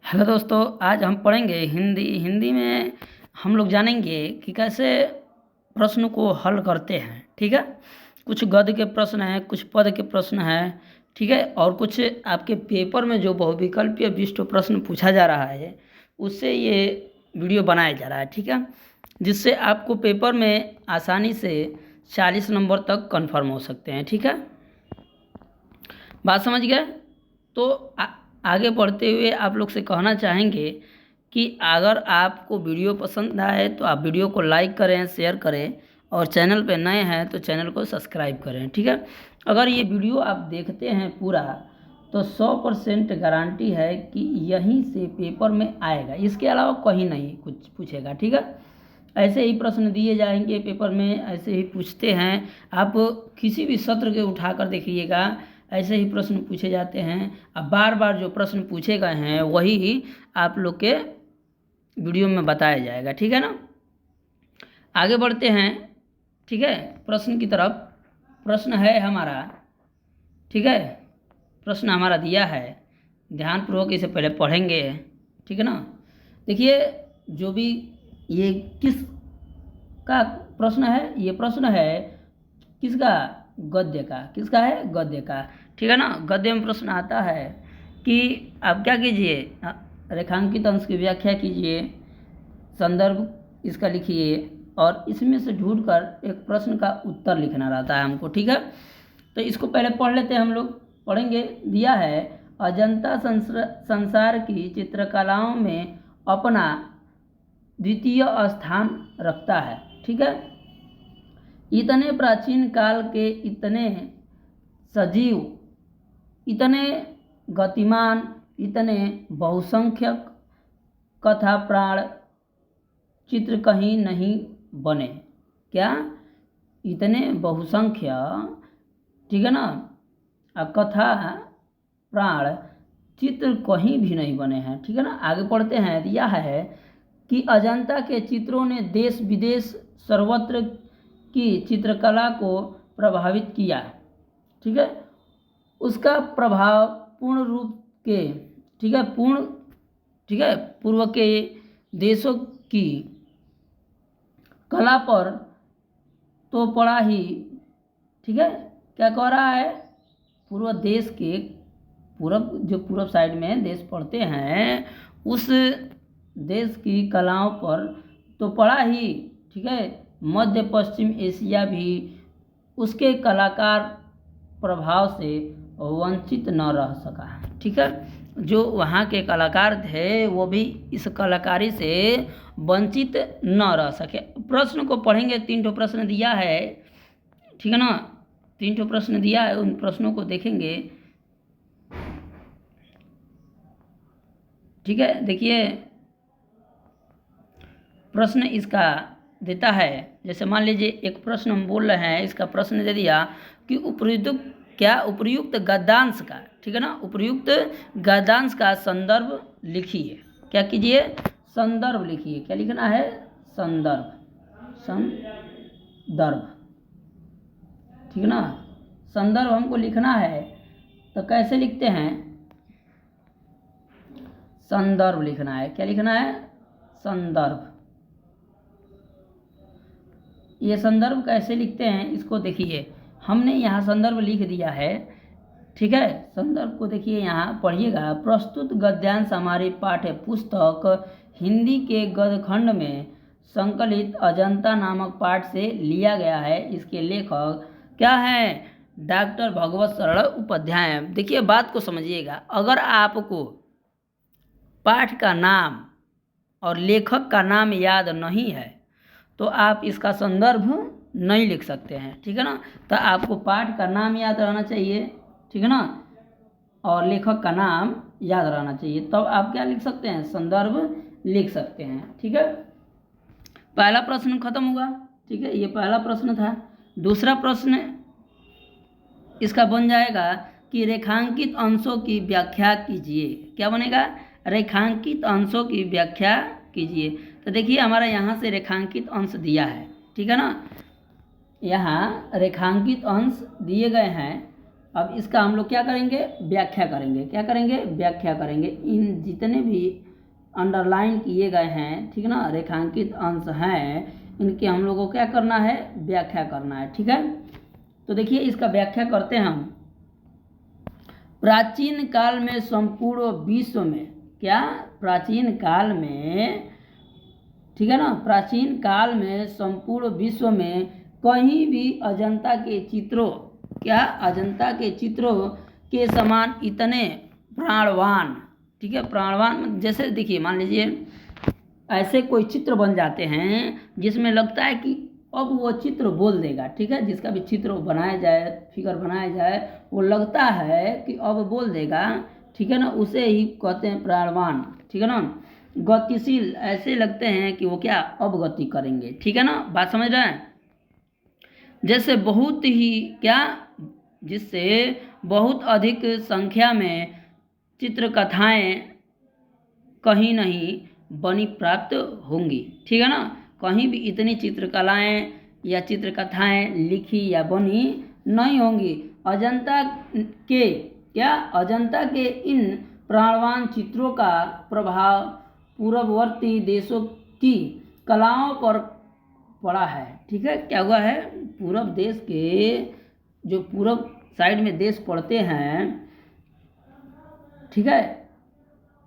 Hello दोस्तों, आज हम पढ़ेंगे हिंदी में हम लोग जानेंगे कि कैसे प्रश्न को हल करते हैं। ठीक है, कुछ गद्य के प्रश्न हैं, कुछ पद के प्रश्न हैं। ठीक है, और कुछ आपके पेपर में जो बहुविकल्पीय विशिष्ट प्रश्न पूछा जा रहा है उससे ये वीडियो बनाया जा रहा है। ठीक है, जिससे आपको पेपर में आसानी से 40 नंबर तक कन्फर्म हो सकते हैं। ठीक है, बात समझ गए? तो आगे बढ़ते हुए आप लोग से कहना चाहेंगे कि अगर आपको वीडियो पसंद आए तो आप वीडियो को लाइक करें, शेयर करें, और चैनल पे नए हैं तो चैनल को सब्सक्राइब करें। ठीक है, अगर ये वीडियो आप देखते हैं पूरा तो 100% गारंटी है कि यहीं से पेपर में आएगा, इसके अलावा कहीं नहीं कुछ पूछेगा। ठीक है, ऐसे ही प्रश्न दिए जाएंगे पेपर में, ऐसे ही पूछते हैं। आप किसी भी सत्र के उठाकर देखिएगा, ऐसे ही प्रश्न पूछे जाते हैं। अब बार बार जो प्रश्न पूछे गए हैं वही ही आप लोग के वीडियो में बताया जाएगा। ठीक है ना, आगे बढ़ते हैं। ठीक है, प्रश्न की तरफ। प्रश्न है हमारा, ठीक है, प्रश्न हमारा दिया है, ध्यानपूर्वक इसे पहले पढ़ेंगे। ठीक है ना, देखिए जो भी ये किस का प्रश्न है, ये प्रश्न है किसका? गद्य का। किसका है? गद्य का। ठीक है ना, गद्य में प्रश्न आता है कि आप क्या कीजिए, रेखांकित अंश की व्याख्या कीजिए, संदर्भ इसका लिखिए, और इसमें से ढूंढकर एक प्रश्न का उत्तर लिखना रहता है हमको। ठीक है, तो इसको पहले पढ़ लेते हैं, हम लोग पढ़ेंगे। दिया है, अजंता संसार की चित्रकलाओं में अपना द्वितीय स्थान रखता है। ठीक है, इतने प्राचीन काल के, इतने सजीव, इतने गतिमान, इतने बहुसंख्यक कथा प्राण चित्र कहीं नहीं बने। क्या? इतने बहुसंख्य, ठीक है ना, कथा प्राण चित्र कहीं भी नहीं बने हैं। ठीक है ना, आगे पढ़ते हैं। दिया है कि अजंता के चित्रों ने देश विदेश सर्वत्र की चित्रकला को प्रभावित किया। ठीक है, उसका प्रभाव पूर्ण रूप के, ठीक है, पूर्व के देशों की कला पर तो पड़ा ही। ठीक है, क्या कह रहा है? पूर्व देश के, पूर्व जो पूर्व साइड में देश पड़ते हैं उस देश की कलाओं पर तो पड़ा ही। ठीक है, मध्य पश्चिम एशिया भी उसके कलाकार प्रभाव से वंचित न रह सका। ठीक है, जो वहाँ के कलाकार थे वो भी इस कलाकारी से वंचित न रह सके। प्रश्न को पढ़ेंगे, 3 प्रश्न दिया है। ठीक है ना, 3 प्रश्न दिया है, उन प्रश्नों को देखेंगे। ठीक है, देखिए प्रश्न इसका देता है, जैसे मान लीजिए एक प्रश्न हम बोल रहे हैं, इसका प्रश्न दे दिया कि उपर्युक्त गद्यांश का, ठीक है ना, उपर्युक्त गद्यांश का संदर्भ लिखिए। क्या कीजिए? संदर्भ लिखिए। क्या लिखना है? संदर्भ। ठीक है ना, संदर्भ हमको लिखना है, तो कैसे लिखते हैं? संदर्भ लिखना है। क्या लिखना है? संदर्भ। ये संदर्भ कैसे लिखते हैं इसको देखिए, हमने यहाँ संदर्भ लिख दिया है। ठीक है, संदर्भ को देखिए, यहाँ पढ़िएगा। प्रस्तुत गद्यांश हमारी पाठ्य पुस्तक हिंदी के गद्यखंड में संकलित अजंता नामक पाठ से लिया गया है। इसके लेखक क्या हैं? डॉक्टर भगवत सरल उपाध्याय। देखिए बात को समझिएगा, अगर आपको पाठ का नाम और लेखक का नाम याद नहीं है तो आप इसका संदर्भ नहीं लिख सकते हैं। ठीक है ना, तो आपको पाठ का नाम याद रहना चाहिए, ठीक है ना, और लेखक का नाम याद रहना चाहिए, तब आप क्या लिख सकते हैं? संदर्भ लिख सकते हैं। ठीक है, पहला प्रश्न खत्म हुआ। ठीक है, ये पहला प्रश्न था। दूसरा प्रश्न इसका बन जाएगा कि रेखांकित अंशों की व्याख्या कीजिए। क्या बनेगा? रेखांकित अंशों की व्याख्या कीजिए। तो देखिए हमारा यहाँ से रेखांकित अंश दिया है। ठीक है ना, यहाँ रेखांकित अंश दिए गए हैं अब इसका हम लोग क्या करेंगे, व्याख्या करेंगे। क्या करेंगे, व्याख्या करेंगे। इन जितने भी अंडरलाइन किए गए हैं, ठीक है ना, रेखांकित अंश हैं, इनके हम लोगों को क्या करना है, व्याख्या करना है। ठीक है, तो देखिए इसका व्याख्या करते हैं हम। प्राचीन काल में संपूर्ण विश्व में, क्या, प्राचीन काल में, ठीक है ना, प्राचीन काल में संपूर्ण विश्व में कहीं भी अजंता के चित्रों, क्या, अजंता के चित्रों के समान इतने प्राणवान, ठीक है, प्राणवान, जैसे देखिए मान लीजिए ऐसे कोई चित्र बन जाते हैं जिसमें लगता है कि अब वो चित्र बोल देगा। ठीक है, जिसका भी चित्र बनाया जाए, फिगर बनाया जाए, वो लगता है कि अब बोल देगा। ठीक है ना, उसे ही कहते हैं प्राणवान। ठीक है ना, गतिशील, ऐसे लगते हैं कि वो क्या, अब गति करेंगे। ठीक है ना, बात समझ रहे हैं। जैसे बहुत ही क्या, जिससे बहुत अधिक संख्या में चित्रकथाएं कहीं नहीं बनी प्राप्त होंगी। ठीक है ना, कहीं भी इतनी चित्रकलाएं या चित्रकथाएं लिखी या बनी नहीं होंगी। अजंता के, क्या, अजंता के इन प्राणवान चित्रों का प्रभाव पूर्ववर्ती देशों की कलाओं पर पड़ा है। ठीक है, क्या हुआ है, पूर्व देश के, जो पूर्व साइड में देश पड़ते हैं, ठीक है,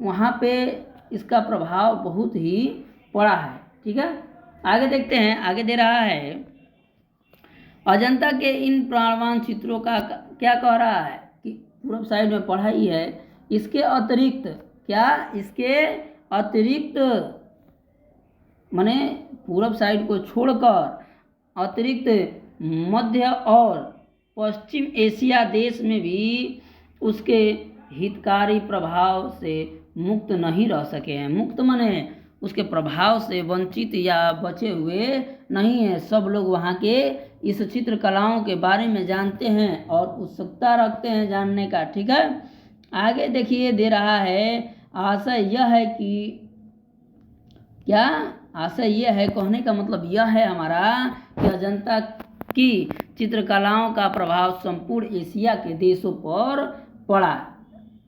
वहाँ पे इसका प्रभाव बहुत ही पड़ा है। ठीक है, आगे देखते हैं, आगे दे रहा है अजंता के इन प्राणवान चित्रों का क्या कह रहा है कि पूर्व साइड में पढ़ा ही है। इसके अतिरिक्त, क्या, इसके अतिरिक्त, माने पूर्व साइड को छोड़कर अतिरिक्त मध्य और पश्चिम एशिया देश में भी उसके हितकारी प्रभाव से मुक्त नहीं रह सके हैं। मुक्त माने उसके प्रभाव से वंचित या बचे हुए नहीं है। सब लोग वहाँ के इस चित्रकलाओं के बारे में जानते हैं और उत्सुकता रखते हैं जानने का। ठीक है, आगे देखिए दे रहा है, आशय यह है कि, क्या, आशय यह है, कहने का मतलब यह है हमारा कि अजंता की चित्रकलाओं का प्रभाव संपूर्ण एशिया के देशों पर पड़ा।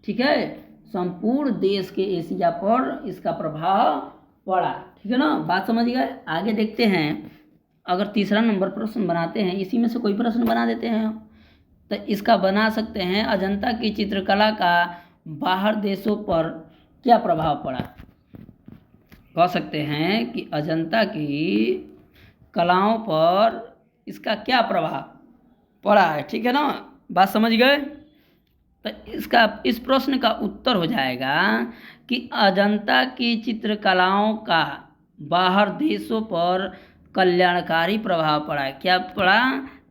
ठीक है, संपूर्ण देश के एशिया पर इसका प्रभाव पड़ा। ठीक है ना, बात समझ गए। आगे देखते हैं, अगर तीसरा नंबर प्रश्न बनाते हैं, इसी में से कोई प्रश्न बना देते हैं तो इसका बना सकते हैं, अजंता की चित्रकला का बाहर देशों पर क्या प्रभाव पड़ा। कह सकते हैं कि अजंता की कलाओं पर इसका क्या प्रभाव पड़ा है। ठीक है ना, बात समझ गए। तो इसका, इस प्रश्न का उत्तर हो जाएगा कि अजंता की चित्रकलाओं का बाहर देशों पर कल्याणकारी प्रभाव पड़ा है। क्या पड़ा,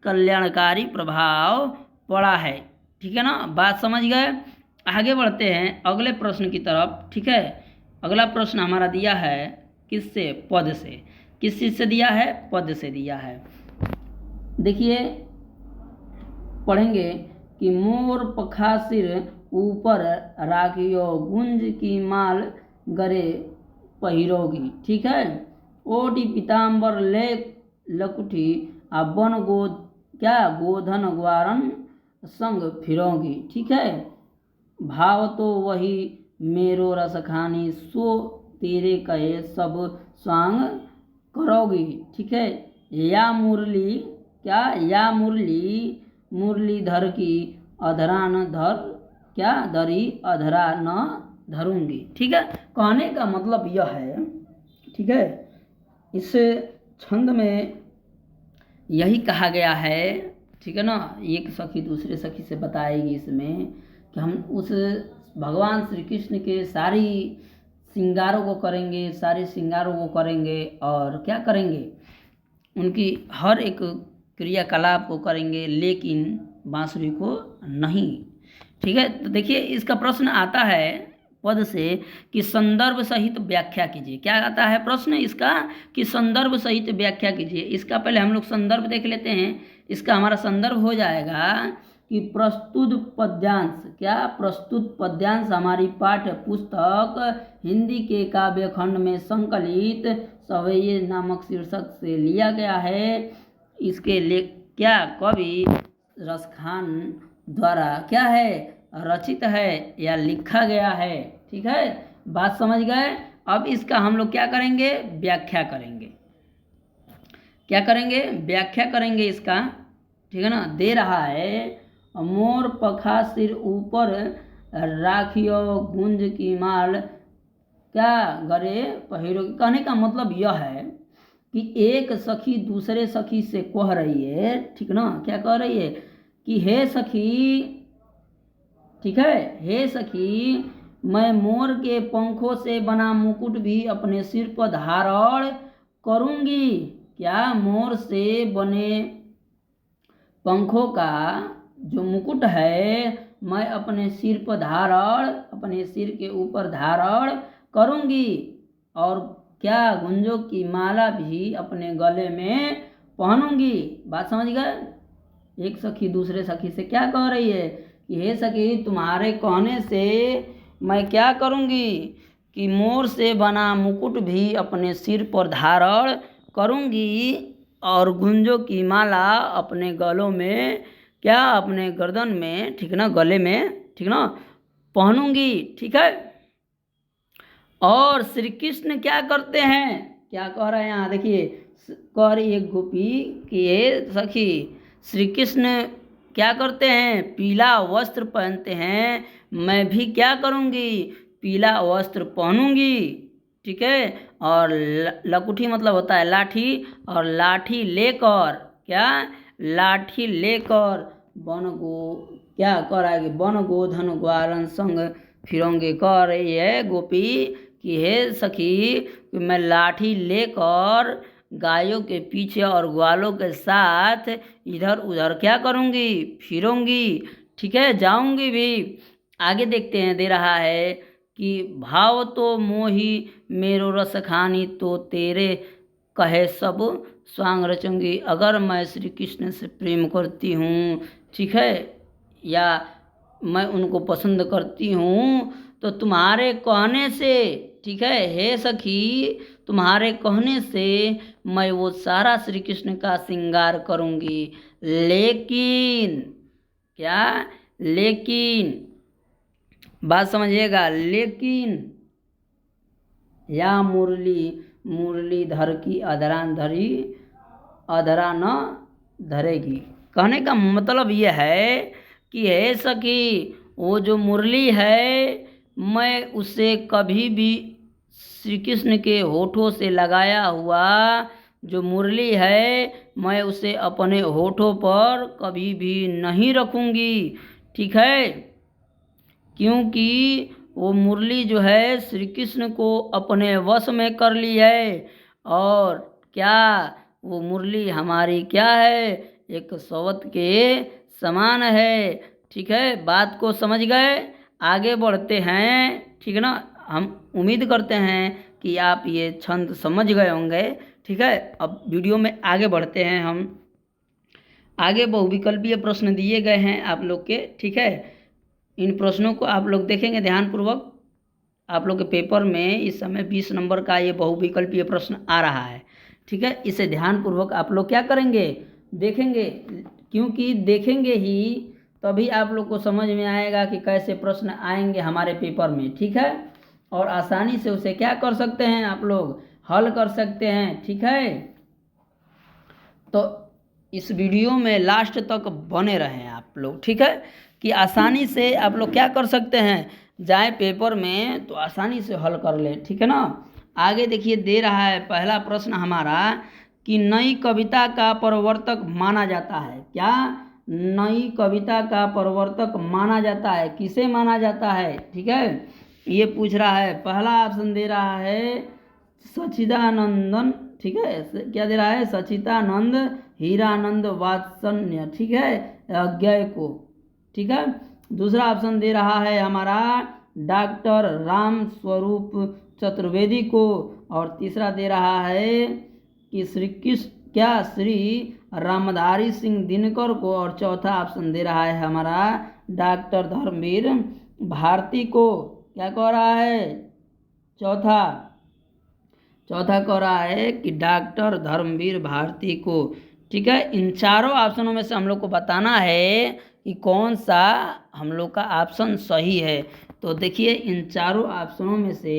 कल्याणकारी प्रभाव पड़ा है। ठीक है ना, बात समझ गए। आगे बढ़ते हैं अगले प्रश्न की तरफ। ठीक है, अगला प्रश्न हमारा दिया है किससे, पद से। किस चीज़ से दिया है, पद से दिया है। देखिए पढ़ेंगे कि मोर पखा सिर ऊपर राखियो, गुंज की माल गरे पहिरोगी। ठीक है, ओटी पीताम्बर ले लकुठी, आ बन गो, क्या, गोधन ग्वारन संग फिरोगी। ठीक है, भाव तो वही मेरो रस खानी, सो तेरे कहे सब स्वांग करोगी। ठीक है, या मुरली, क्या, या मुरली मुरलीधर की अधरा न धर, क्या, धरी अधरा न धरूंगी। ठीक है, कहने का मतलब यह है, ठीक है, इस छंद में यही कहा गया है। ठीक है ना, एक सखी दूसरे सखी से बताएगी इसमें कि हम उस भगवान श्री कृष्ण के सारी श्रृंगारों को करेंगे, सारे श्रृंगारों को करेंगे और क्या करेंगे, उनकी हर एक क्रियाकलाप को करेंगे, लेकिन बांसुरी को नहीं। ठीक है, तो देखिए इसका प्रश्न आता है पद से कि संदर्भ सहित व्याख्या कीजिए। क्या आता है प्रश्न इसका कि संदर्भ सहित व्याख्या कीजिए। इसका पहले हम लोग संदर्भ देख लेते हैं। इसका हमारा संदर्भ हो जाएगा कि प्रस्तुत पद्यांश, क्या, प्रस्तुत पद्यांश हमारी पाठ्य पुस्तक हिंदी के काव्य खंड में संकलित सवैये नामक शीर्षक से लिया गया है। इसके क्या, कवि रसखान द्वारा क्या है, रचित है या लिखा गया है। ठीक है, बात समझ गए। अब इसका हम लोग क्या करेंगे, व्याख्या करेंगे। क्या करेंगे, व्याख्या करेंगे इसका। ठीक है ना। दे रहा है, मोर पखा सिर ऊपर राखियो गुंज की माल क्या गरे पहिरो। कहने का मतलब यह है कि एक सखी दूसरे सखी से कह रही है, ठीक ना, क्या कह रही है कि हे सखी, ठीक है, हे सखी, मैं मोर के पंखों से बना मुकुट भी अपने सिर पर धारण करूंगी। क्या, मोर से बने पंखों का जो मुकुट है मैं अपने सिर पर धारण, अपने सिर के ऊपर धारण करूंगी, और क्या, गुंजों की माला भी अपने गले में पहनूंगी। बात समझ गए। एक सखी दूसरे सखी से क्या कह रही है कि हे सखी, तुम्हारे कहने से मैं क्या करूंगी कि मोर से बना मुकुट भी अपने सिर पर धारण करूंगी, और गुंजों की माला अपने गलों में, क्या, अपने गर्दन में, ठीक ना, गले में, ठीक ना, पहनूंगी। ठीक है। और श्री कृष्ण क्या करते हैं, क्या कह रहे हैं यहाँ देखिए, कह रही है गोपी कि ये सखी, श्री कृष्ण क्या करते हैं, पीला वस्त्र पहनते हैं, मैं भी क्या करूँगी, पीला वस्त्र पहनूंगी। ठीक है। और लकुठी मतलब होता है लाठी, और लाठी लेकर, क्या, लाठी लेकर वन गो, क्या कर रहा है, वन गोधन ग्वालन संग फिरोंगे। कह रही है गोपी कि हे सखी, मैं लाठी लेकर गायों के पीछे और ग्वालों के साथ इधर उधर क्या करूँगी, फिरूंगी। ठीक है, जाऊंगी भी। आगे देखते हैं, दे रहा है कि भाव तो मोही मेरो रस खानी, तो तेरे कहे सब स्वांग रचूंगी। अगर मैं श्री कृष्ण से प्रेम करती हूँ, ठीक है, या मैं उनको पसंद करती हूँ, तो तुम्हारे कहने से, ठीक है, हे सखी, तुम्हारे कहने से मैं वो सारा श्री कृष्ण का श्रृंगार करूँगी। लेकिन, क्या, लेकिन, बात समझिएगा, लेकिन या मुरली मुरलीधर की अधरा धरी, अधरा न धरेगी। कहने का मतलब यह है कि हे सखी, वो जो मुरली है मैं उसे कभी भी, श्री कृष्ण के होठों से लगाया हुआ जो मुरली है मैं उसे अपने होठों पर कभी भी नहीं रखूंगी। ठीक है, क्योंकि वो मुरली जो है श्री कृष्ण को अपने वश में कर ली है, और क्या, वो मुरली हमारी क्या है, एक सौवत के समान है। ठीक है, बात को समझ गए। आगे बढ़ते हैं, ठीक है ना। हम उम्मीद करते हैं कि आप ये छंद समझ गए होंगे। ठीक है, अब वीडियो में आगे बढ़ते हैं। हम आगे बहुविकल्पीय प्रश्न दिए गए हैं आप लोग के। ठीक है, इन प्रश्नों को आप लोग देखेंगे ध्यानपूर्वक। आप लोग के पेपर में इस समय 20 नंबर का ये बहुविकल्पीय प्रश्न आ रहा है। ठीक है, इसे ध्यानपूर्वक आप लोग क्या करेंगे, देखेंगे, क्योंकि देखेंगे ही तभी आप लोग को समझ में आएगा कि कैसे प्रश्न आएंगे हमारे पेपर में। ठीक है, और आसानी से उसे क्या कर सकते हैं, आप लोग हल कर सकते हैं। ठीक है, तो इस वीडियो में लास्ट तक बने रहें आप लोग। ठीक है, कि आसानी से आप लोग क्या कर सकते हैं, जाए पेपर में तो आसानी से हल कर ले। ठीक है ना। आगे देखिए, दे रहा है पहला प्रश्न हमारा कि नई कविता का प्रवर्तक माना जाता है। क्या, नई कविता का प्रवर्तक माना जाता है, किसे माना जाता है। ठीक है, ये पूछ रहा है। पहला ऑप्शन दे रहा है सच्चिदानंदन। ठीक है, क्या दे रहा है, सच्चिदानंद, हीरानंद वात्सल्य, ठीक है, अज्ञेय को। ठीक है, दूसरा ऑप्शन दे रहा है हमारा डॉक्टर राम स्वरूप चतुर्वेदी को, और तीसरा दे रहा है कि श्री कृष्ण, क्या, श्री रामधारी सिंह दिनकर को, और चौथा ऑप्शन दे रहा है हमारा डॉक्टर धर्मवीर भारती को। क्या कह रहा है, चौथा कह रहा है कि डॉक्टर धर्मवीर भारती को। ठीक है, इन चारों ऑप्शनों में से हम लोग को बताना है कि कौन सा हम लोग का ऑप्शन सही है। तो देखिए इन चारों ऑप्शनों में से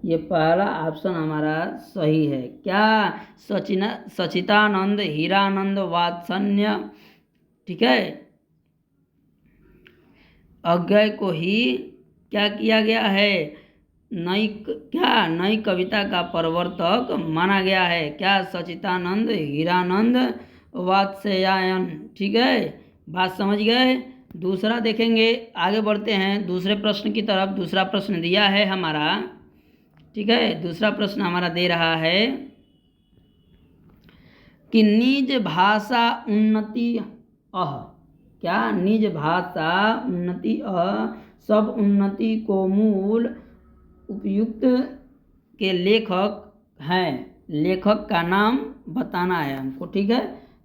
ये पहला ऑप्शन हमारा सही है। क्या? सचितानंद हीरानंद वात्सल्य, ठीक है, अज्ञेय को ही क्या किया गया है, नई कविता का प्रवर्तक माना गया है। क्या? सचितानंद हीरानंद वात्स्यायन, ठीक है, बात समझ गए। दूसरा देखेंगे, आगे बढ़ते हैं दूसरे प्रश्न की तरफ। दूसरा प्रश्न दिया है हमारा, ठीक है, दूसरा प्रश्न हमारा दे रहा है कि निज भाषा उन्नति क्या? निज भाषा उन्नति सब उन्नति को मूल उपयुक्त के लेखक हैं। लेखक का नाम बताना है हमको, ठीक है।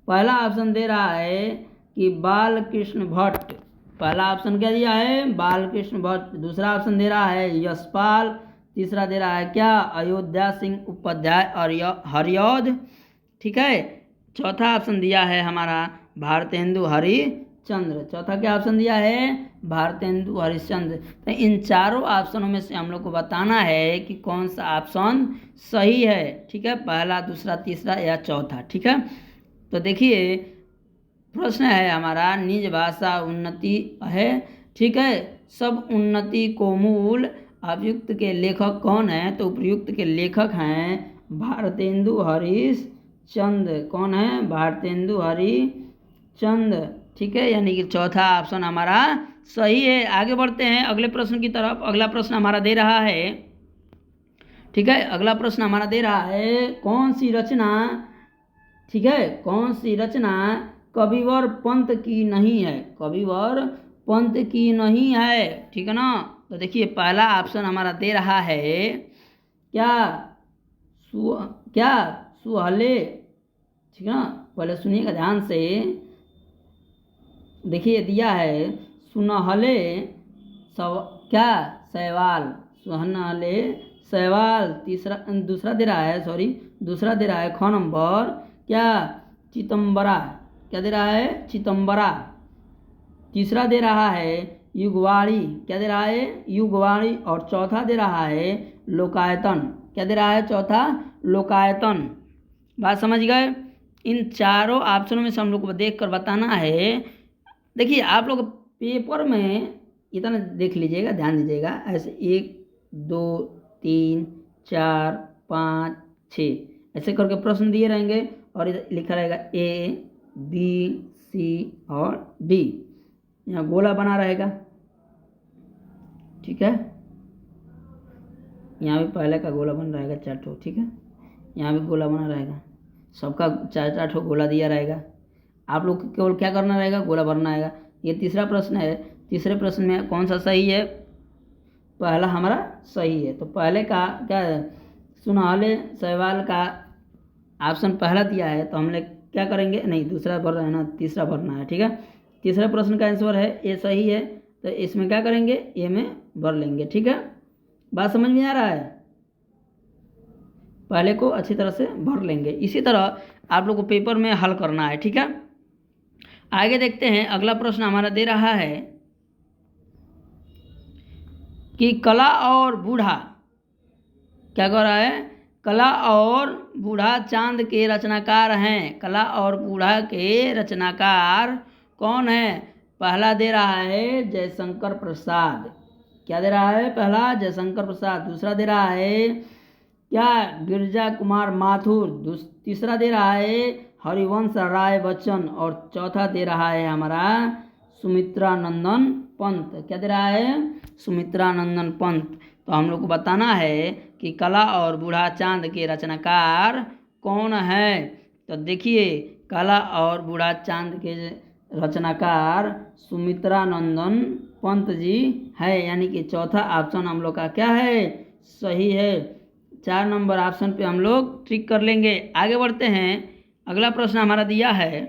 पहला ऑप्शन दे रहा है कि बालकृष्ण भट्ट। पहला ऑप्शन क्या दिया है? बालकृष्ण भट्ट। दूसरा ऑप्शन दे रहा है यशपाल। तीसरा दे रहा है क्या? अयोध्या सिंह उपाध्याय और हरिऔध, ठीक है। चौथा ऑप्शन दिया है हमारा भारतेंदु हरिश्चंद्र। चौथा क्या ऑप्शन दिया है? भारतेंदु हरिश्चंद्र। तो इन चारों ऑप्शनों में से हम लोग को बताना है कि कौन सा ऑप्शन सही है, ठीक है, पहला, दूसरा, तीसरा या चौथा, ठीक है। तो देखिए प्रश्न है हमारा निज भाषा उन्नति है, ठीक है, सब उन्नति को मूल उपयुक्त के लेखक कौन है? तो उपयुक्त के लेखक हैं भारतेंदु हरिश्चंद्र। कौन है? भारतेंदु हरिश्चंद्र, ठीक है, यानी कि चौथा ऑप्शन हमारा सही है। आगे बढ़ते हैं अगले प्रश्न की तरफ। अगला प्रश्न हमारा दे रहा है, ठीक है, अगला प्रश्न हमारा दे रहा है कौन सी रचना, ठीक है, कौन सी रचना कविवर पंत की नहीं है? कविवर पंत की नहीं है, ठीक है ना। तो देखिए पहला ऑप्शन हमारा दे रहा है क्या? सुहले, ठीक है ना, पहले सुनिएगा ध्यान से। देखिए दिया है सुनहले शैवाल, सुनहले शैवाल। दूसरा दे रहा है, दूसरा दे रहा है ख नंबर क्या? चितंबरा। क्या दे रहा है? चितंबरा। तीसरा दे रहा है युगवाणी। क्या दे रहा है? युगवाणी। और चौथा दे रहा है लोकायतन। क्या दे रहा है? चौथा लोकायतन। बात समझ गए। इन चारों ऑप्शनों में से हम लोग को देख कर बताना है। देखिए आप लोग पेपर में इतना देख लीजिएगा, ध्यान दीजिएगा, ऐसे 1 2 3 4 5 6 ऐसे करके प्रश्न दिए रहेंगे और इधर लिखा रहेगा A B C और D। यहाँ गोला बना रहेगा, ठीक है, यहाँ भी पहले का गोला बन रहेगा 4 ठो, ठीक है, यहाँ भी गोला बना रहेगा, सबका 4 ठो गोला दिया रहेगा। आप लोग केवल क्या करना रहेगा? गोला भरना रहेगा। ये तीसरा प्रश्न है। तीसरे प्रश्न में कौन सा सही है? पहला हमारा सही है। तो पहले का क्या है? सुनहले शैवाल का ऑप्शन पहला दिया है, तो हमने क्या करेंगे? नहीं, दूसरा भर रहे हैं ना, तीसरा भरना है, ठीक है। तीसरे प्रश्न का आंसर है ए सही है, तो इसमें क्या करेंगे? ए में भर लेंगे, ठीक है। बात समझ में आ रहा है? पहले को अच्छी तरह से भर लेंगे। इसी तरह आप लोग को पेपर में हल करना है, ठीक है। आगे देखते हैं अगला प्रश्न हमारा दे रहा है कि कला और बूढ़ा, क्या कर रहा है? कला और बूढ़ा चांद के रचनाकार हैं। कला और बूढ़ा के रचनाकार कौन है? पहला दे रहा है जयशंकर प्रसाद। क्या दे रहा है? पहला जयशंकर प्रसाद। दूसरा दे रहा है क्या? गिरजा कुमार माथुर। तीसरा दे रहा है हरिवंश राय बच्चन। और चौथा दे रहा है हमारा सुमित्रा नंदन पंत। क्या दे रहा है? सुमित्रा नंदन पंत। तो हम लोग को बताना है कि कला और बूढ़ा चांद के रचनाकार कौन है। तो देखिए कला और बूढ़ा चांद के रचनाकार सुमित्रा नंदन पंत जी है, यानी कि चौथा ऑप्शन हम लोग का क्या है? सही है। 4 नंबर ऑप्शन पे हम लोग ट्रिक कर लेंगे। आगे बढ़ते हैं। अगला प्रश्न हमारा दिया है,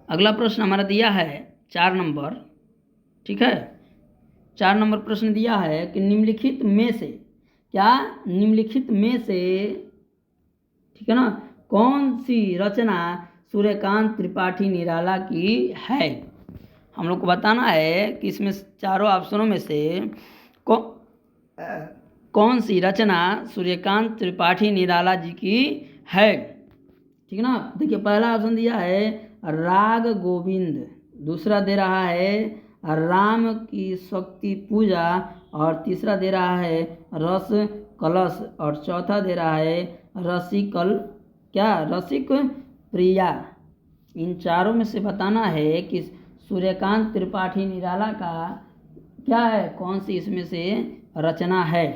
अगला प्रश्न हमारा दिया है 4 नंबर, ठीक है। 4 नंबर प्रश्न दिया है कि निम्नलिखित में से, क्या? निम्नलिखित में से, ठीक है ना, कौन सी रचना सूर्यकांत त्रिपाठी निराला की है? हम लोग को बताना है कि इसमें चारों ऑप्शनों में से कौन सी रचना सूर्यकांत त्रिपाठी निराला जी की है। ठीक है ना। देखिए पहला ऑप्शन दिया है राग गोविंद, दूसरा दे रहा है राम की शक्ति पूजा, और तीसरा दे रहा है रस कलश, और चौथा दे रहा है रसिक प्रिया। इन चारों में से बताना है कि सूर्यकांत त्रिपाठी निराला का क्या है, कौन सी इसमें से रचना है।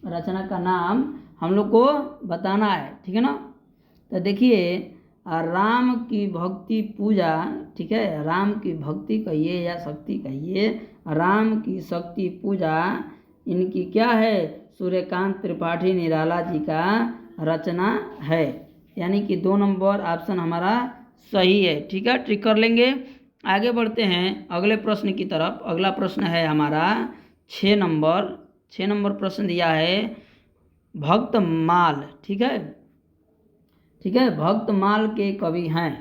रचना का नाम हम लोग को बताना है। ठीक है ना। तो देखिए राम की भक्ति पूजा, ठीक है, राम की भक्ति कहिए या शक्ति कहिए, राम की शक्ति पूजा इनकी क्या है, सूर्यकांत त्रिपाठी निराला जी का रचना है। यानी कि 2 नंबर ऑप्शन हमारा सही है। ठीक है, ट्रिक कर लेंगे। आगे बढ़ते हैं अगले प्रश्न की तरफ। अगला प्रश्न है हमारा 6 नंबर प्रश्न दिया है भक्तमाल। ठीक है, ठीक है, भक्तमाल के कवि हैं,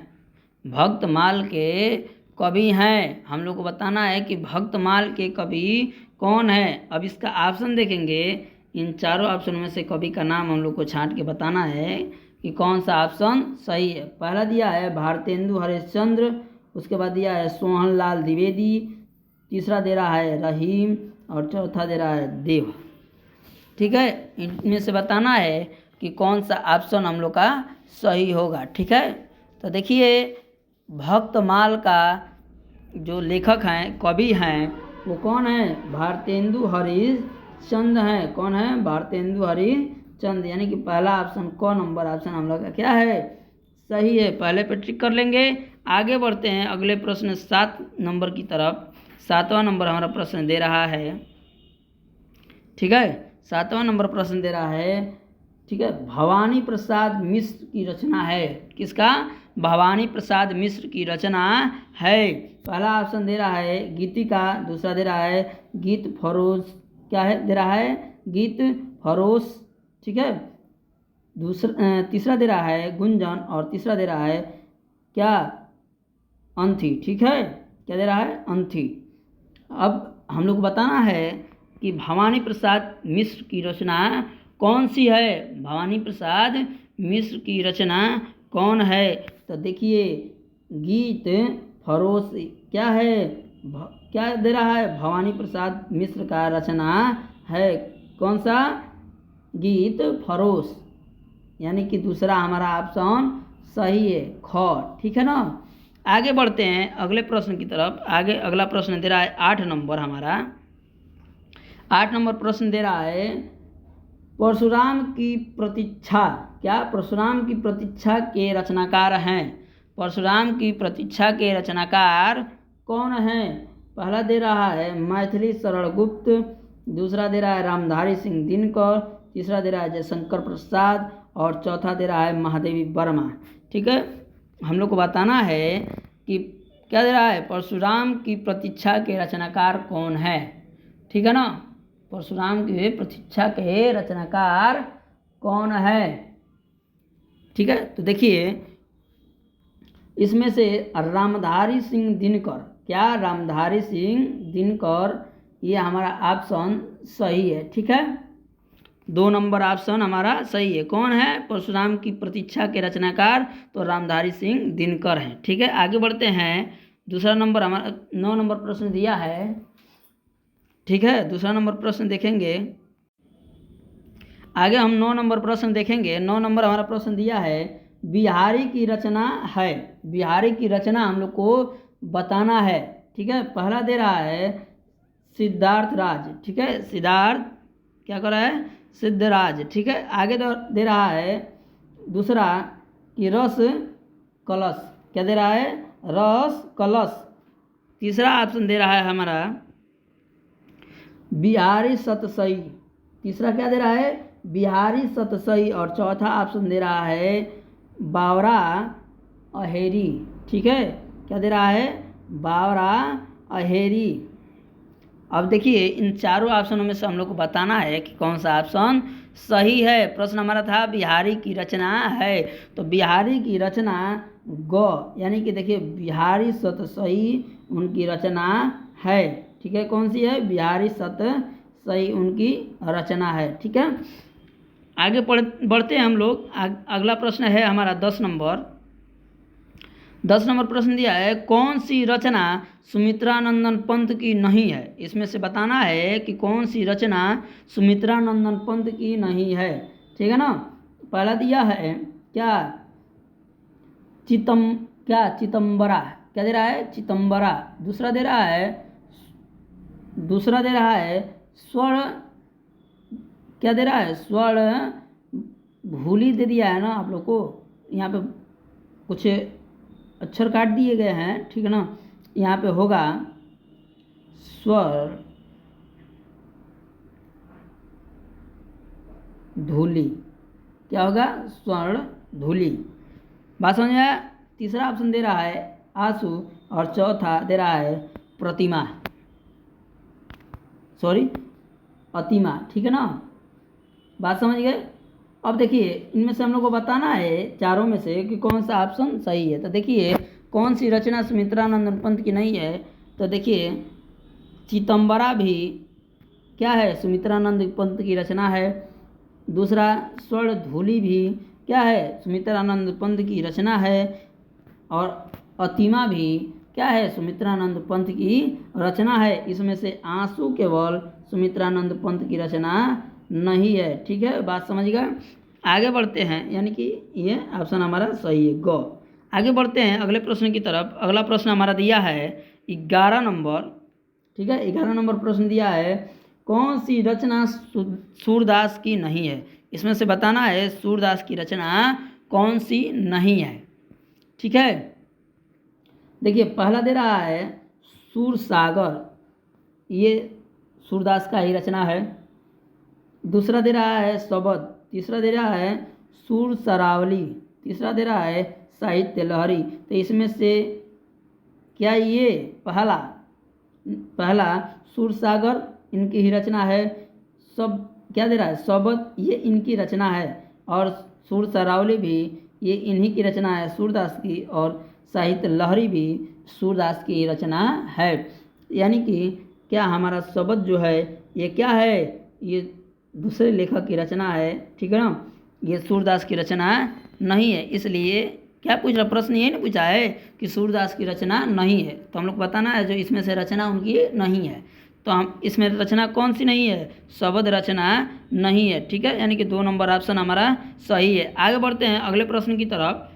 भक्तमाल के कवि हैं। हम लोग को बताना है कि भक्तमाल के कवि कौन है। अब इसका ऑप्शन देखेंगे, इन चारों ऑप्शन में से कवि का नाम हम लोग को छांट के बताना है कि कौन सा ऑप्शन सही है। पहला दिया है भारतेंदु हरिश्चंद्र, उसके बाद दिया है सोहनलाल द्विवेदी, तीसरा दे रहा है रहीम, और चौथा दे रहा है देव। ठीक है, इनमें से बताना है कि कौन सा ऑप्शन हम लोग का सही होगा। ठीक है, तो देखिए भक्तमाल का जो लेखक हैं, कवि हैं, वो कौन है, भारतेंदु हरिश्चंद्र हैं। कौन है, भारतेंदु हरिश्चंद्र। यानी कि पहला ऑप्शन क नंबर ऑप्शन हम लोग का क्या है, सही है। पहले पे ट्रिक कर लेंगे। आगे बढ़ते हैं अगले प्रश्न 7 नंबर की तरफ। 7वां नंबर हमारा प्रश्न दे रहा है, ठीक है, 7वां नंबर प्रश्न दे रहा है, ठीक है, भवानी प्रसाद मिश्र की रचना है। किसका, भवानी प्रसाद मिश्र की रचना है। पहला ऑप्शन दे रहा है गीतिका, दूसरा दे रहा है गीत फरोश, क्या है दे रहा है गीत फरोश, ठीक है, तीसरा दे रहा है गुंजन, और तीसरा दे रहा है क्या, अंथी। ठीक है, क्या दे रहा है, अंथी। अब हम लोग को बताना है कि भवानी प्रसाद मिश्र की रचना कौन सी है, भवानी प्रसाद मिश्र की रचना कौन है। तो देखिए गीत फरोश क्या है, क्या दे रहा है, भवानी प्रसाद मिश्र का रचना है। कौन सा, गीत फरोश। यानी कि दूसरा हमारा ऑप्शन सही है, ख। ठीक है ना। आगे बढ़ते हैं अगले प्रश्न की तरफ। आगे अगला प्रश्न दे रहा है 8 नंबर हमारा। 8 नंबर प्रश्न दे रहा है परशुराम की प्रतीक्षा, क्या, परशुराम की प्रतीक्षा के रचनाकार हैं। परशुराम की प्रतीक्षा के रचनाकार कौन हैं। पहला दे रहा है मैथिली शरण गुप्त, दूसरा दे रहा है रामधारी सिंह दिनकर, तीसरा दे रहा है जयशंकर प्रसाद, और चौथा दे रहा है महादेवी वर्मा। ठीक है, हम लोग को बताना है कि क्या दे रहा है, परशुराम की प्रतीक्षा के रचनाकार कौन है। ठीक है ना, परशुराम की प्रतीक्षा के रचनाकार कौन है। ठीक है, तो देखिए इसमें से रामधारी सिंह दिनकर, क्या, रामधारी सिंह दिनकर, ये हमारा ऑप्शन सही है। ठीक है, 2 नंबर ऑप्शन हमारा सही है। कौन है, परशुराम की प्रतीक्षा के रचनाकार, तो रामधारी सिंह दिनकर हैं। ठीक है, आगे बढ़ते हैं। दूसरा नंबर हमारा 9 नंबर प्रश्न दिया है। ठीक है, दूसरा नंबर प्रश्न देखेंगे। आगे हम 9 नंबर प्रश्न देखेंगे। 9 नंबर हमारा प्रश्न दिया है बिहारी की रचना है। बिहारी की रचना हम लोग को बताना है। ठीक है, पहला दे रहा है सिद्धार्थ राज, ठीक है, सिद्धार्थ क्या कर रहा है, सिद्धराज। ठीक है, आगे दे रहा है दूसरा कि रस कलश, क्या दे रहा है, रस कलश। तीसरा ऑप्शन दे रहा है हमारा बिहारी सतसई, तीसरा क्या दे रहा है, बिहारी सतसई, और चौथा ऑप्शन दे रहा है बावरा अहेरी। ठीक है, क्या दे रहा है, बावरा अहेरी। अब देखिए इन चारों ऑप्शनों में से हम लोग को बताना है कि कौन सा ऑप्शन सही है। प्रश्न हमारा था बिहारी की रचना है, तो बिहारी की रचना ग, यानी कि देखिए बिहारी सत सही उनकी रचना है। ठीक है, कौन सी है? बिहारी सत सही उनकी रचना है। ठीक है, आगे बढ़ते हैं हम लोग। अगला प्रश्न है हमारा 10 नंबर। 10 नंबर प्रश्न दिया है, कौन सी रचना सुमित्रानंदन पंत की नहीं है? इसमें से बताना है कि कौन सी रचना सुमित्रानंदन पंत की नहीं है। ठीक है ना। पहला दिया है क्या? चितंबरा, क्या दे रहा है? चितंबरा। दूसरा दे रहा है स्वर्ण, क्या दे रहा है? स्वर्ण भूली दे दिया है ना आप लोग को। यहाँ पे कुछ अक्षर काट दिए गए हैं, ठीक है ना। यहाँ पे होगा स्वर धूली, क्या होगा? स्वर्ण धूली। बात समझ आया? तीसरा ऑप्शन दे रहा है आंसू और चौथा दे रहा है प्रतिमा, सॉरी अतिमा। ठीक है ना, बात समझ गए। अब देखिए इनमें से हम लोग को बताना है चारों में से कि कौन सा ऑप्शन सही है। तो देखिए कौन सी रचना सुमित्रानंदन पंत की नहीं है? तो देखिए चितंबरा भी क्या है? सुमित्रानंद पंत की रचना है। दूसरा स्वर्ण धूली भी क्या है? सुमित्रानंद पंत की रचना है। और अतिमा भी क्या है? सुमित्रानंद पंत की रचना है। इसमें से आंसू केवल सुमित्रानंद पंत की रचना नहीं है। ठीक है, बात समझ गए। आगे बढ़ते हैं, यानी कि ये ऑप्शन हमारा सही है, गो। आगे बढ़ते हैं अगले प्रश्न की तरफ। अगला प्रश्न हमारा दिया है 11 नंबर। ठीक है, 11 नंबर प्रश्न दिया है, कौन सी रचना सूरदास की नहीं है? इसमें से बताना है सूरदास की रचना कौन सी नहीं है। ठीक है, देखिए पहला दे रहा है सूरसागर, ये सूरदास का ही रचना है। दूसरा दे रहा है शबद। तीसरा दे रहा है सूर सरावली। तीसरा दे रहा है साहित्य लहरी। तो इसमें से क्या ये पहला सूरसागर इनकी ही रचना है। सब क्या दे रहा है? शबद, ये इनकी रचना है। और सूर सरावली भी ये इन्हीं की रचना है, सूरदास की। और साहित्य लहरी भी सूरदास की रचना है। यानी कि क्या हमारा शबद जो है ये क्या है? ये दूसरे लेखक की रचना है। ठीक है ना, ये सूरदास की रचना नहीं है। इसलिए क्या पूछ रहा? प्रश्न ये नहीं पूछा है कि सूरदास की रचना नहीं है, तो हम लोग बताना है जो इसमें से रचना उनकी नहीं है। तो हम इसमें रचना कौन सी नहीं है? शबद रचना नहीं है। ठीक है, यानी कि 2 नंबर ऑप्शन हमारा सही है। आगे बढ़ते हैं अगले प्रश्न की तरफ।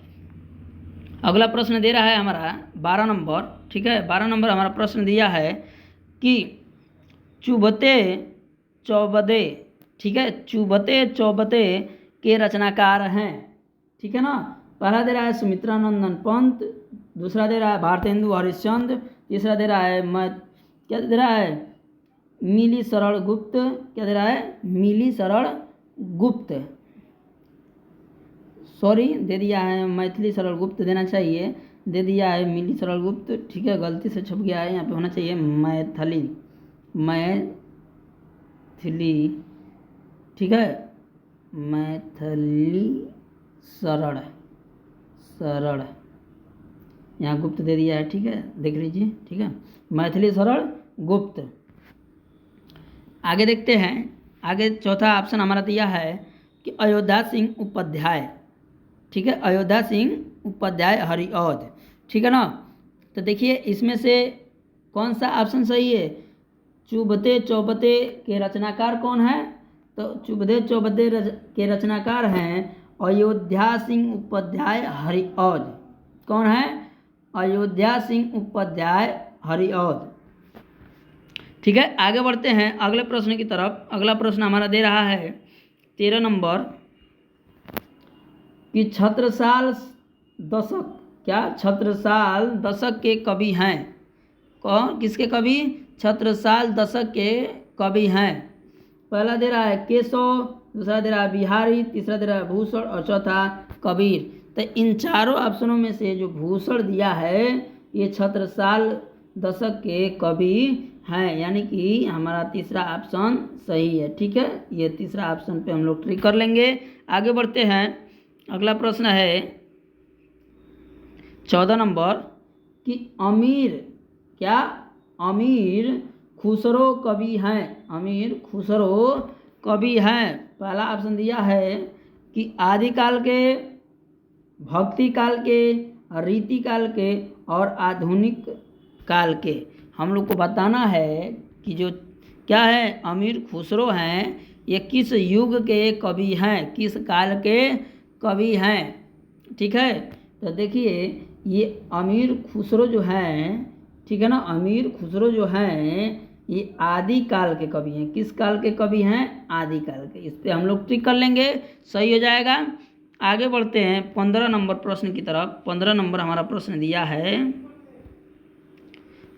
अगला प्रश्न दे रहा है हमारा 12 नंबर। ठीक है, 12 नंबर हमारा प्रश्न दिया है कि चुभते चौबदे, ठीक है, चुभते चौबते के रचनाकार हैं। ठीक है ना, पहला दे रहा है सुमित्रानंदन पंत। दूसरा दे रहा है भारतेंदु हरिश्चंद्र। तीसरा दे रहा है क्या दे रहा है? मिली सरल गुप्त। क्या दे रहा है? मिली सरल गुप्त, सॉरी दे दिया है मैथिली सरल गुप्त, देना चाहिए, दे दिया है मिली सरल गुप्त। ठीक है, गलती से छप गया है, यहाँ पे होना चाहिए मैथिली। ठीक है, मैथिली सरल यहाँ गुप्त दे दिया है। ठीक है, देख लीजिए। ठीक है, मैथिली सरल गुप्त। आगे देखते हैं। आगे चौथा ऑप्शन हमारा दिया है कि अयोध्या सिंह उपाध्याय। ठीक है, अयोध्या सिंह उपाध्याय हरिऔध। ठीक है ना, तो देखिए इसमें से कौन सा ऑप्शन सही है? चुभते चौबते के रचनाकार कौन है? तो चुभते चौबते के रचनाकार हैं अयोध्या सिंह उपाध्याय हरिऔध। कौन है? अयोध्या सिंह उपाध्याय हरिऔध। ठीक है, आगे बढ़ते हैं अगले प्रश्न की तरफ। अगला प्रश्न हमारा दे रहा है 13 नंबर कि छत्रसाल दशक, क्या छत्रसाल दशक के कवि हैं? कौन? किसके कवि? छत्रसाल दशक के कवि हैं। पहला दे रहा है केशव, दूसरा दे रहा है बिहारी, तीसरा दे रहा है भूषण और चौथा कबीर। तो इन चारों ऑप्शनों में से जो भूषण दिया है ये छत्रसाल दशक के कवि हैं, यानी कि हमारा तीसरा ऑप्शन सही है। ठीक है, ये तीसरा ऑप्शन पे हम लोग ट्रिक कर लेंगे। आगे बढ़ते हैं। अगला प्रश्न है 14 नंबर कि अमीर क्या अमीर खुसरो कवि हैं? अमीर खुसरो कवि हैं। पहला ऑप्शन दिया है कि आदिकाल के, भक्ति काल के, रीति काल के और आधुनिक काल के। हम लोग को बताना है कि जो क्या है अमीर खुसरो हैं ये किस युग के कवि हैं, किस काल के कवि हैं। ठीक है, तो देखिए ये अमीर खुसरो जो हैं, ठीक है ना, अमीर खुसरो जो हैं ये आदि काल के कवि हैं। किस काल के कवि हैं? आदि काल के। इस पे हम लोग ट्रिक कर लेंगे, सही हो जाएगा। आगे बढ़ते हैं 15 नंबर प्रश्न की तरफ। 15 नंबर हमारा प्रश्न दिया है,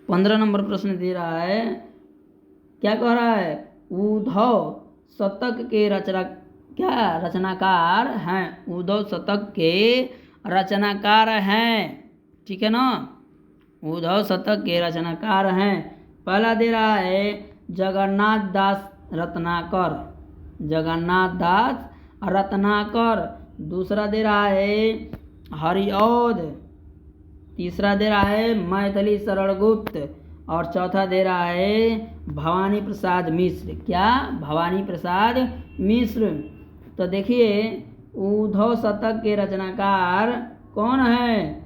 15 नंबर प्रश्न दे रहा है, क्या कह रहा है? उद्धव शतक के रचनाकार हैं। उद्धव शतक के रचनाकार हैं। ठीक है ना, उद्धव शतक के रचनाकार हैं। पहला दे रहा है जगन्नाथ दास रत्नाकर, जगन्नाथ दास रत्नाकर। दूसरा दे रहा है हरिऔध। तीसरा दे रहा है मैथिली शरण गुप्त। और चौथा दे रहा है भवानी प्रसाद मिश्र। क्या? भवानी प्रसाद मिश्र। तो देखिए उद्धव शतक के रचनाकार कौन है?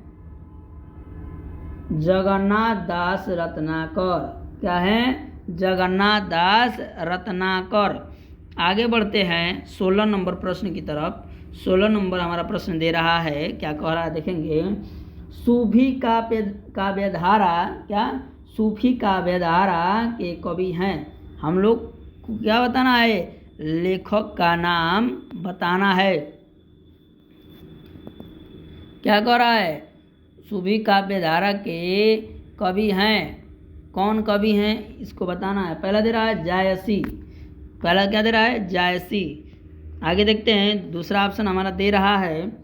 जगन्नाथ दास रत्नाकर। क्या है? जगन्नाथ दास रत्नाकर। आगे बढ़ते हैं 16 नंबर प्रश्न की तरफ। 16 नंबर हमारा प्रश्न दे रहा है, क्या कह रहा है देखेंगे। सूफी काव्यधारा, क्या सूफी काव्यधारा के कवि हैं। हम लोग को क्या बताना है? लेखक का नाम बताना है। क्या कह रहा है? सूफी काव्यधारा के कवि हैं। कौन कवि हैं इसको बताना है। पहला दे रहा है जायसी। पहला क्या दे रहा है? जायसी। आगे देखते हैं, दूसरा ऑप्शन हमारा दे रहा है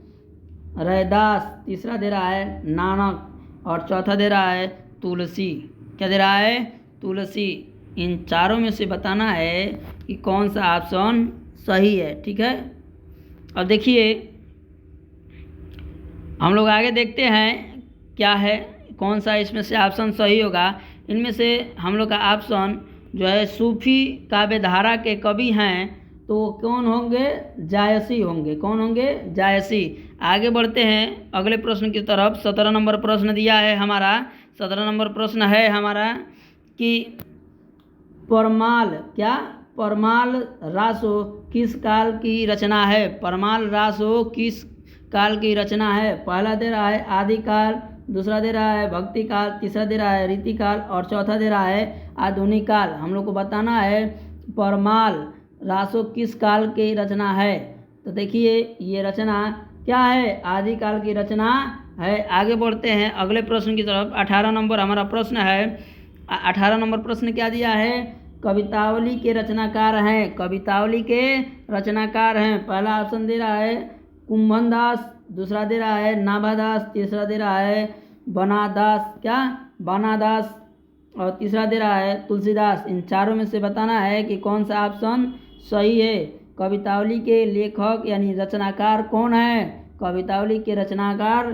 रैदास। तीसरा दे रहा है नानक। और चौथा दे रहा है तुलसी। क्या दे रहा है? तुलसी। इन चारों में से बताना है कि कौन सा ऑप्शन सही है। ठीक है, अब देखिए हम लोग आगे देखते हैं क्या है, कौन सा इसमें से ऑप्शन सही होगा। इनमें से हम लोग का ऑप्शन जो है सूफी काव्यधारा के कवि हैं तो कौन होंगे? जायसी होंगे। कौन होंगे? जायसी। आगे बढ़ते हैं अगले प्रश्न की तरफ। 17 नंबर प्रश्न दिया है हमारा। 17 नंबर प्रश्न है हमारा कि परमाल, क्या परमाल रासो किस काल की रचना है? परमाल रासो किस काल की रचना है? पहला दे रहा है आदिकाल, दूसरा दे रहा है भक्ति काल, तीसरा दे रहा है रीति काल और चौथा दे रहा है आधुनिक काल। हम लोग को बताना है परमाल रासो किस काल की रचना है। तो देखिए ये रचना क्या है? आदिकाल की रचना है। आगे बढ़ते हैं अगले प्रश्न की तरफ। 18 नंबर हमारा प्रश्न है। 18 नंबर प्रश्न क्या दिया है? कवितावली के रचनाकार हैं। कवितावली के रचनाकार हैं। पहला ऑप्शन दे रहा है कुंभन दास, दूसरा दे रहा है नाभादास, तीसरा दे रहा है बनादास, क्या बनादास, और तीसरा दे रहा है तुलसीदास। इन चारों में से बताना है कि कौन सा ऑप्शन सही है। कवितावली के लेखक यानी रचनाकार कौन है? कवितावली के रचनाकार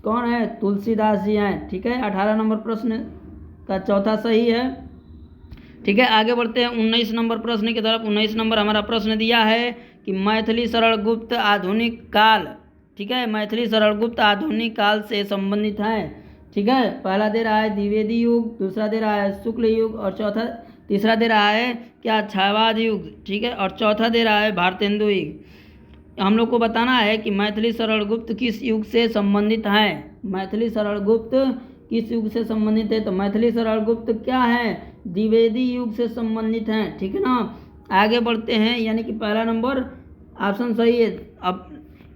कौन है? तुलसीदास जी हैं। ठीक है, 18 नंबर प्रश्न का चौथा सही है। ठीक है, आगे बढ़ते हैं 19 नंबर प्रश्न की तरफ। 19 नंबर हमारा प्रश्न दिया है कि मैथिली शरण गुप्त आधुनिक काल, ठीक है, मैथिली शरण गुप्त आधुनिक काल से संबंधित हैं। ठीक है, पहला दे रहा है द्विवेदी युग, दूसरा दे रहा है शुक्ल युग और तीसरा दे रहा है क्या छायावाद युग। ठीक है, और चौथा दे रहा है भारतेंदु युग। हम लोग को बताना है कि मैथिली शरण गुप्त किस युग से संबंधित हैं। मैथिली शरण गुप्त किस युग से संबंधित है? तो मैथिली शरण गुप्त क्या है? द्विवेदी युग से संबंधित हैं। ठीक है ना, आगे बढ़ते हैं, यानी कि पहला नंबर ऑप्शन सही है। अब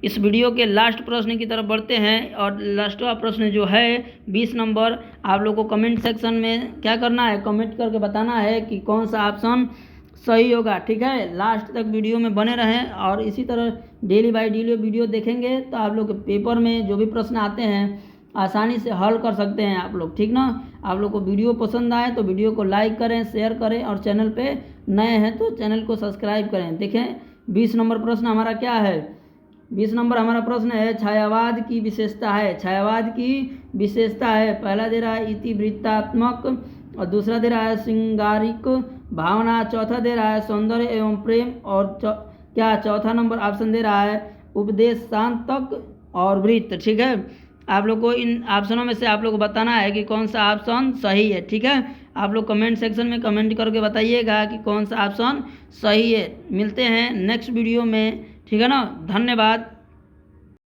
इस वीडियो के लास्ट प्रश्न की तरफ बढ़ते हैं और लास्टवा प्रश्न जो है 20 नंबर, आप लोग को कमेंट सेक्शन में क्या करना है? कमेंट करके बताना है कि कौन सा ऑप्शन सही होगा। ठीक है, लास्ट तक वीडियो में बने रहें और इसी तरह डेली बाय डेली वीडियो देखेंगे तो आप लोग के पेपर में जो भी प्रश्न आते हैं आसानी से हल कर सकते हैं आप लोग, ठीक ना। आप लोग को वीडियो पसंद आए तो वीडियो को लाइक करें, शेयर करें और चैनल पे नए हैं तो चैनल को सब्सक्राइब करें। देखें 20 नंबर प्रश्न हमारा क्या है। 20 नंबर हमारा प्रश्न है छायावाद की विशेषता है। छायावाद की विशेषता है, पहला दे रहा है इतिवृत्तात्मक और दूसरा दे रहा है श्रृंगारिक भावना, चौथा दे रहा है सौंदर्य एवं प्रेम और क्या चौथा नंबर ऑप्शन दे रहा है उपदेशांतक और वृत्त। ठीक है, आप लोग को इन ऑप्शनों में से आप लोग को बताना है कि कौन सा ऑप्शन सही है। ठीक है, आप लोग कमेंट सेक्शन में कमेंट करके बताइएगा कि कौन सा ऑप्शन सही है। मिलते हैं नेक्स्ट वीडियो में, ठीक है ना। धन्यवाद।